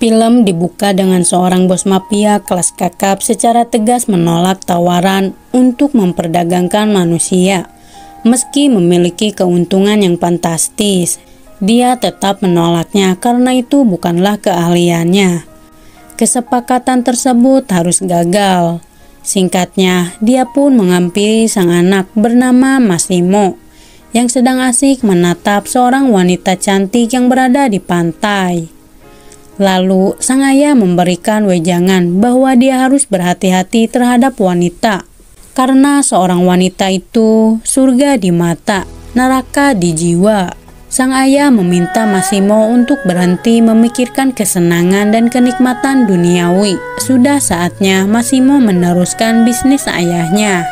Film dibuka dengan seorang bos mafia kelas kakap secara tegas menolak tawaran untuk memperdagangkan manusia. Meski memiliki keuntungan yang fantastis, dia tetap menolaknya karena itu bukanlah keahliannya. Kesepakatan tersebut harus gagal. Singkatnya, dia pun menghampiri sang anak bernama Massimo yang sedang asik menatap seorang wanita cantik yang berada di pantai. Lalu sang ayah memberikan wejangan bahwa dia harus berhati-hati terhadap wanita, karena seorang wanita itu surga di mata, neraka di jiwa. Sang ayah meminta Massimo untuk berhenti memikirkan kesenangan dan kenikmatan duniawi. Sudah saatnya Massimo meneruskan bisnis ayahnya.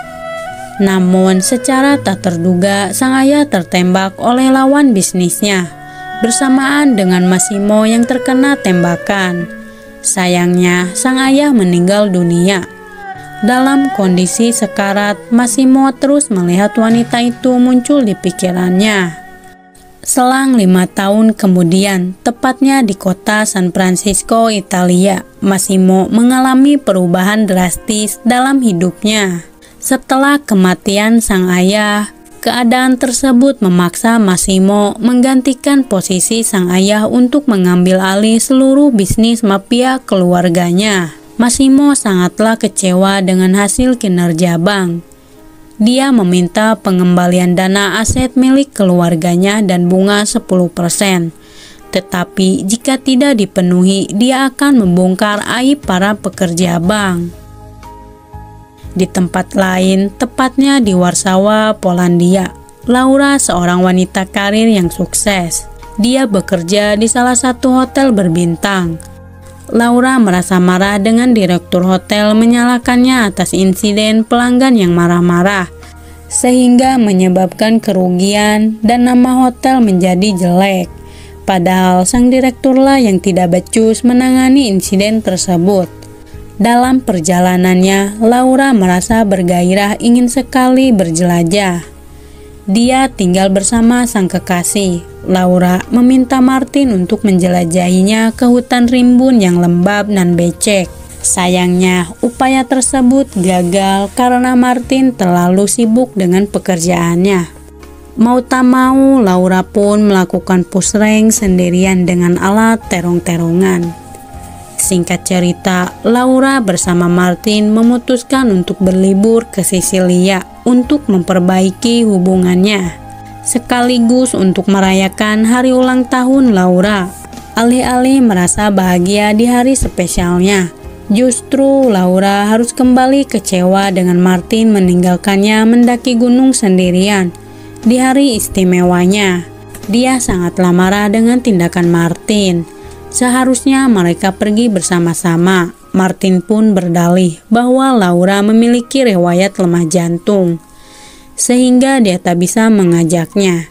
Namun secara tak terduga sang ayah tertembak oleh lawan bisnisnya bersamaan dengan Massimo yang terkena tembakan. Sayangnya, sang ayah meninggal dunia. Dalam kondisi sekarat, Massimo terus melihat wanita itu muncul di pikirannya. Selang 5 tahun kemudian, tepatnya di kota San Francisco, Italia, Massimo mengalami perubahan drastis dalam hidupnya. Setelah kematian sang ayah, keadaan tersebut memaksa Massimo menggantikan posisi sang ayah untuk mengambil alih seluruh bisnis mafia keluarganya. Massimo sangatlah kecewa dengan hasil kinerja bank. Dia meminta pengembalian dana aset milik keluarganya dan bunga 10%. Tetapi jika tidak dipenuhi, dia akan membongkar aib para pekerja bank. Di tempat lain, tepatnya di Warsawa, Polandia, Laura seorang wanita karir yang sukses. Dia bekerja di salah satu hotel berbintang. Laura merasa marah dengan direktur hotel menyalahkannya atas insiden pelanggan yang marah-marah, sehingga menyebabkan kerugian dan nama hotel menjadi jelek. Padahal sang direkturlah yang tidak becus menangani insiden tersebut. Dalam perjalanannya, Laura merasa bergairah ingin sekali berjelajah. Dia tinggal bersama sang kekasih. Laura meminta Martin untuk menjelajahinya ke hutan rimbun yang lembab dan becek. Sayangnya, upaya tersebut gagal karena Martin terlalu sibuk dengan pekerjaannya. Mau tak mau, Laura pun melakukan pusreng sendirian dengan alat terong-terongan. Singkat cerita, Laura bersama Martin memutuskan untuk berlibur ke Sisilia untuk memperbaiki hubungannya, sekaligus untuk merayakan hari ulang tahun Laura. Alih-alih merasa bahagia di hari spesialnya, justru Laura harus kembali kecewa dengan Martin meninggalkannya mendaki gunung sendirian di hari istimewanya. Dia sangatlah marah dengan tindakan Martin. Seharusnya mereka pergi bersama-sama. Martin pun berdalih bahwa Laura memiliki riwayat lemah jantung, sehingga dia tak bisa mengajaknya.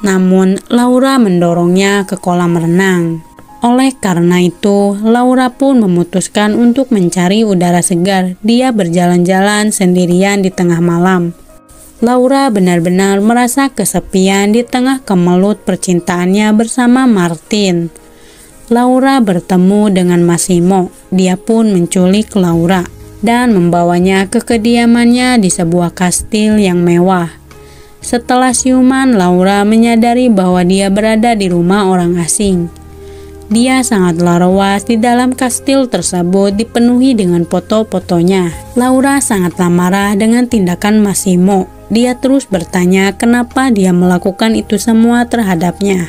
Namun, Laura mendorongnya ke kolam renang. Oleh karena itu, Laura pun memutuskan untuk mencari udara segar. Dia berjalan-jalan sendirian di tengah malam. Laura benar-benar merasa kesepian di tengah kemelut percintaannya bersama Martin. Laura bertemu dengan Massimo. Dia pun menculik Laura dan membawanya ke kediamannya di sebuah kastil yang mewah. Setelah siuman, Laura menyadari bahwa dia berada di rumah orang asing. Dia sangatlah lewas di dalam kastil tersebut dipenuhi dengan foto-fotonya. Laura sangatlah marah dengan tindakan Massimo. Dia terus bertanya kenapa dia melakukan itu semua terhadapnya.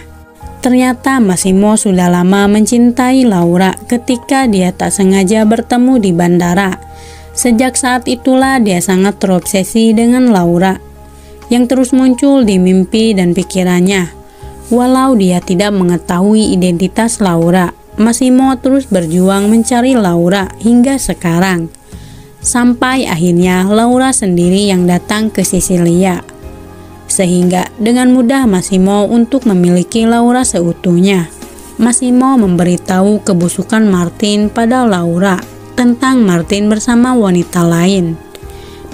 Ternyata Massimo sudah lama mencintai Laura ketika dia tak sengaja bertemu di bandara. Sejak saat itulah dia sangat terobsesi dengan Laura, yang terus muncul di mimpi dan pikirannya. Walau dia tidak mengetahui identitas Laura, Massimo terus berjuang mencari Laura hingga sekarang. Sampai akhirnya Laura sendiri yang datang ke Sisilia. Sehingga dengan mudah Massimo untuk memiliki Laura seutuhnya. Massimo memberitahu kebusukan Martin pada Laura tentang Martin bersama wanita lain.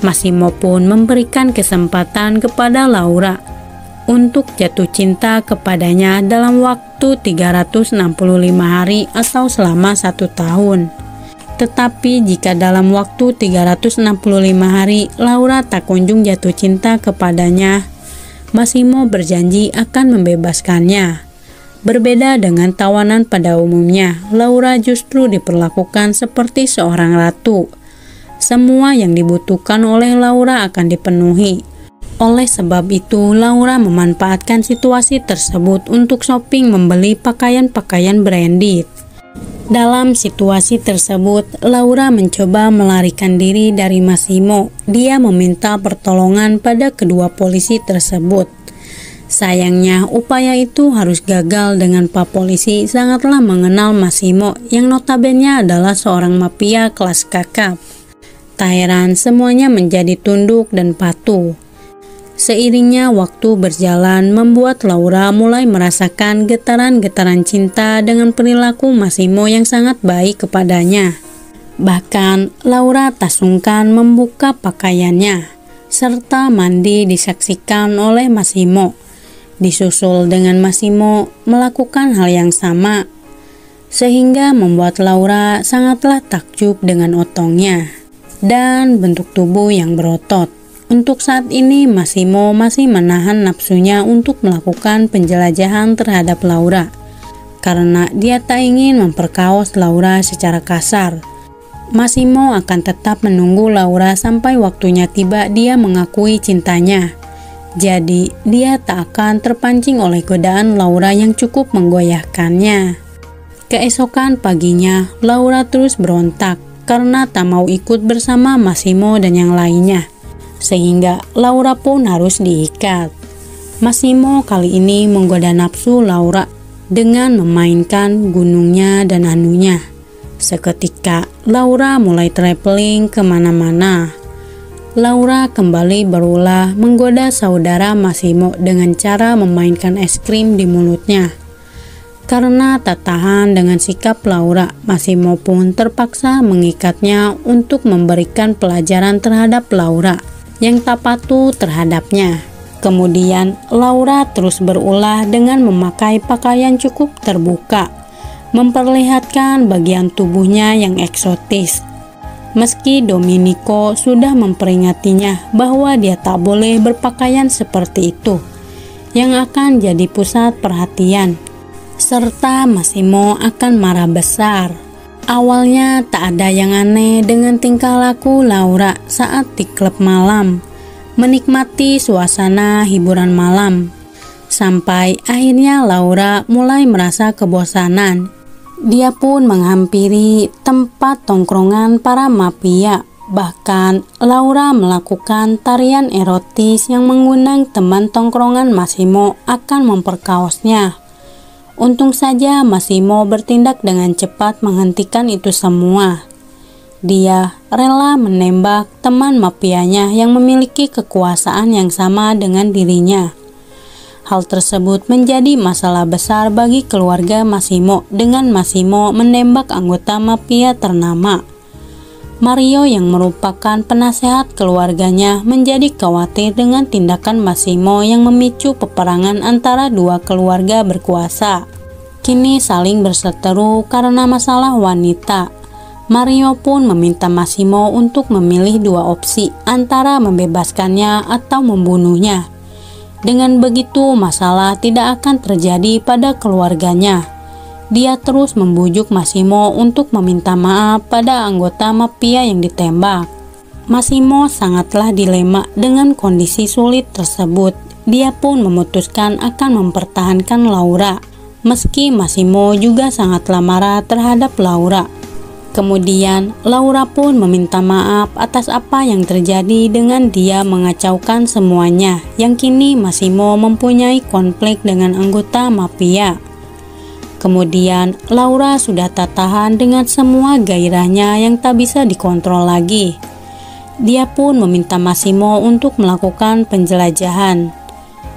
Massimo pun memberikan kesempatan kepada Laura untuk jatuh cinta kepadanya dalam waktu 365 hari atau selama 1 tahun. Tetapi jika dalam waktu 365 hari Laura tak kunjung jatuh cinta kepadanya, Massimo berjanji akan membebaskannya. Berbeda dengan tawanan pada umumnya, Laura justru diperlakukan seperti seorang ratu. Semua yang dibutuhkan oleh Laura akan dipenuhi. Oleh sebab itu, Laura memanfaatkan situasi tersebut untuk shopping membeli pakaian-pakaian branded. Dalam situasi tersebut, Laura mencoba melarikan diri dari Massimo. Dia meminta pertolongan pada kedua polisi tersebut. Sayangnya, upaya itu harus gagal dengan Pak Polisi sangatlah mengenal Massimo yang notabene adalah seorang mafia kelas kakap. Tak heran semuanya menjadi tunduk dan patuh. Seiringnya waktu berjalan membuat Laura mulai merasakan getaran-getaran cinta dengan perilaku Massimo yang sangat baik kepadanya. Bahkan Laura tak sungkan membuka pakaiannya, serta mandi disaksikan oleh Massimo. Disusul dengan Massimo melakukan hal yang sama, sehingga membuat Laura sangatlah takjub dengan otongnya dan bentuk tubuh yang berotot. Untuk saat ini Massimo masih menahan nafsunya untuk melakukan penjelajahan terhadap Laura, karena dia tak ingin memperkaos Laura secara kasar. Massimo akan tetap menunggu Laura sampai waktunya tiba dia mengakui cintanya. Jadi dia tak akan terpancing oleh godaan Laura yang cukup menggoyahkannya. Keesokan paginya Laura terus berontak karena tak mau ikut bersama Massimo dan yang lainnya, sehingga Laura pun harus diikat. Massimo kali ini menggoda nafsu Laura dengan memainkan gunungnya dan anunya. Seketika Laura mulai traveling kemana-mana. Laura kembali berulah menggoda saudara Massimo dengan cara memainkan es krim di mulutnya. Karena tak tahan dengan sikap Laura, Massimo pun terpaksa mengikatnya untuk memberikan pelajaran terhadap Laura yang tak patuh terhadapnya. Kemudian Laura terus berulah dengan memakai pakaian cukup terbuka, memperlihatkan bagian tubuhnya yang eksotis. Meski Domenico sudah memperingatnya bahwa dia tak boleh berpakaian seperti itu, yang akan jadi pusat perhatian, serta Massimo akan marah besar. Awalnya tak ada yang aneh dengan tingkah laku Laura saat di klub malam, menikmati suasana hiburan malam. Sampai akhirnya Laura mulai merasa kebosanan. Dia pun menghampiri tempat tongkrongan para mafia. Bahkan Laura melakukan tarian erotis yang mengundang teman tongkrongan Massimo akan memperkaosnya. Untung saja Massimo bertindak dengan cepat menghentikan itu semua. Dia rela menembak teman mafianya yang memiliki kekuasaan yang sama dengan dirinya. Hal tersebut menjadi masalah besar bagi keluarga Massimo dengan Massimo menembak anggota mafia ternama. Mario yang merupakan penasehat keluarganya menjadi khawatir dengan tindakan Massimo yang memicu peperangan antara dua keluarga berkuasa. Kini saling berseteru karena masalah wanita. Mario pun meminta Massimo untuk memilih dua opsi antara membebaskannya atau membunuhnya. Dengan begitu masalah tidak akan terjadi pada keluarganya. Dia terus membujuk Massimo untuk meminta maaf pada anggota mafia yang ditembak. Massimo sangatlah dilema dengan kondisi sulit tersebut. Dia pun memutuskan akan mempertahankan Laura, meski Massimo juga sangatlah marah terhadap Laura. Kemudian Laura pun meminta maaf atas apa yang terjadi dengan dia mengacaukan semuanya, yang kini Massimo mempunyai konflik dengan anggota mafia. Kemudian Laura sudah tak tahan dengan semua gairahnya yang tak bisa dikontrol lagi. Dia pun meminta Massimo untuk melakukan penjelajahan.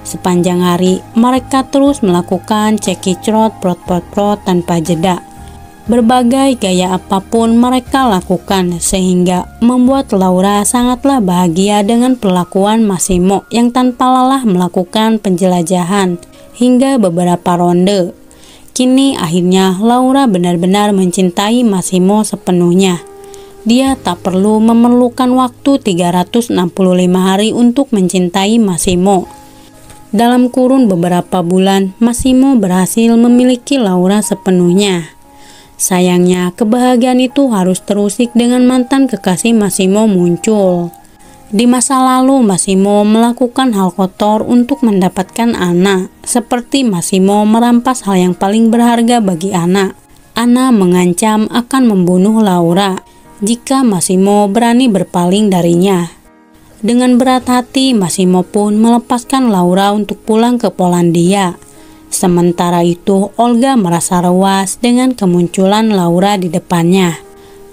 Sepanjang hari mereka terus melakukan cekicot prot tanpa jeda. Berbagai gaya apapun mereka lakukan sehingga membuat Laura sangatlah bahagia dengan perlakuan Massimo yang tanpa lelah melakukan penjelajahan hingga beberapa ronde. Kini akhirnya Laura benar-benar mencintai Massimo sepenuhnya. Dia tak perlu memerlukan waktu 365 hari untuk mencintai Massimo. Dalam kurun beberapa bulan, Massimo berhasil memiliki Laura sepenuhnya. Sayangnya, kebahagiaan itu harus terusik dengan mantan kekasih Massimo muncul. Di masa lalu, Massimo melakukan hal kotor untuk mendapatkan Anna, seperti Massimo merampas hal yang paling berharga bagi Anna. Anna mengancam akan membunuh Laura jika Massimo berani berpaling darinya. Dengan berat hati, Massimo pun melepaskan Laura untuk pulang ke Polandia. Sementara itu, Olga merasa ruas dengan kemunculan Laura di depannya.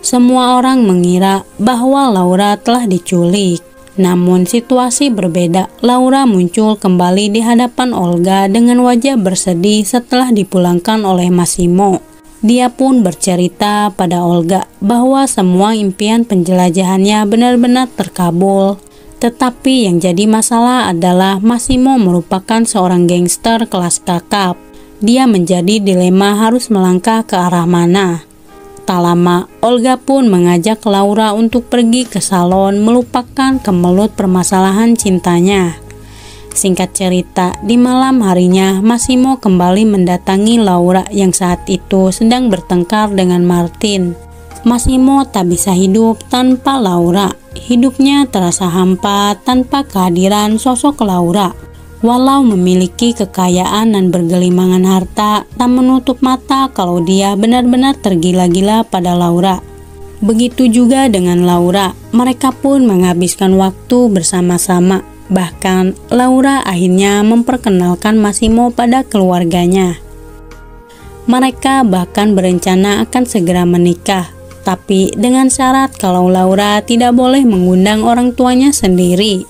Semua orang mengira bahwa Laura telah diculik. Namun situasi berbeda. Laura muncul kembali di hadapan Olga dengan wajah bersedih setelah dipulangkan oleh Massimo. Dia pun bercerita pada Olga bahwa semua impian penjelajahannya benar-benar terkabul. Tetapi yang jadi masalah adalah Massimo merupakan seorang gangster kelas kakap. Dia menjadi dilema harus melangkah ke arah mana. Tak lama, Olga pun mengajak Laura untuk pergi ke salon melupakan kemelut permasalahan cintanya. Singkat cerita, di malam harinya Massimo kembali mendatangi Laura yang saat itu sedang bertengkar dengan Martin. Massimo tak bisa hidup tanpa Laura. Hidupnya terasa hampa tanpa kehadiran sosok Laura. Walau memiliki kekayaan dan bergelimangan harta, tak menutup mata kalau dia benar-benar tergila-gila pada Laura. Begitu juga dengan Laura, mereka pun menghabiskan waktu bersama-sama. Bahkan Laura akhirnya memperkenalkan Massimo pada keluarganya. Mereka bahkan berencana akan segera menikah, tapi dengan syarat kalau Laura tidak boleh mengundang orang tuanya sendiri.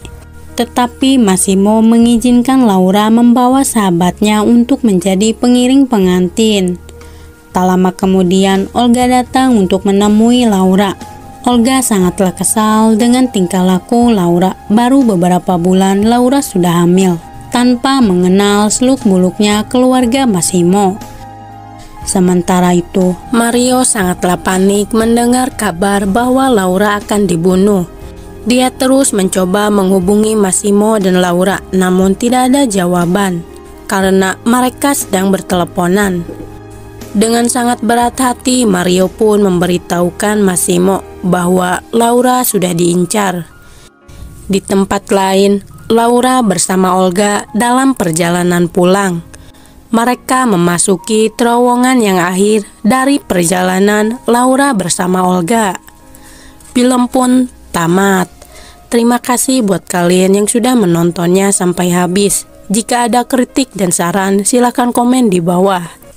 Tetapi Massimo mengizinkan Laura membawa sahabatnya untuk menjadi pengiring pengantin. Tak lama kemudian, Olga datang untuk menemui Laura. Olga sangatlah kesal dengan tingkah laku Laura. Baru beberapa bulan Laura sudah hamil, tanpa mengenal seluk-beluknya keluarga Massimo. Sementara itu, Mario sangatlah panik mendengar kabar bahwa Laura akan dibunuh. Dia terus mencoba menghubungi Massimo dan Laura, namun tidak ada jawaban karena mereka sedang berteleponan. Dengan sangat berat hati, Mario pun memberitahukan Massimo bahwa Laura sudah diincar. Di tempat lain, Laura bersama Olga dalam perjalanan pulang. Mereka memasuki terowongan yang akhir dari perjalanan Laura bersama Olga. Film pun tamat. Terima kasih buat kalian yang sudah menontonnya sampai habis. Jika ada kritik dan saran, silakan komen di bawah.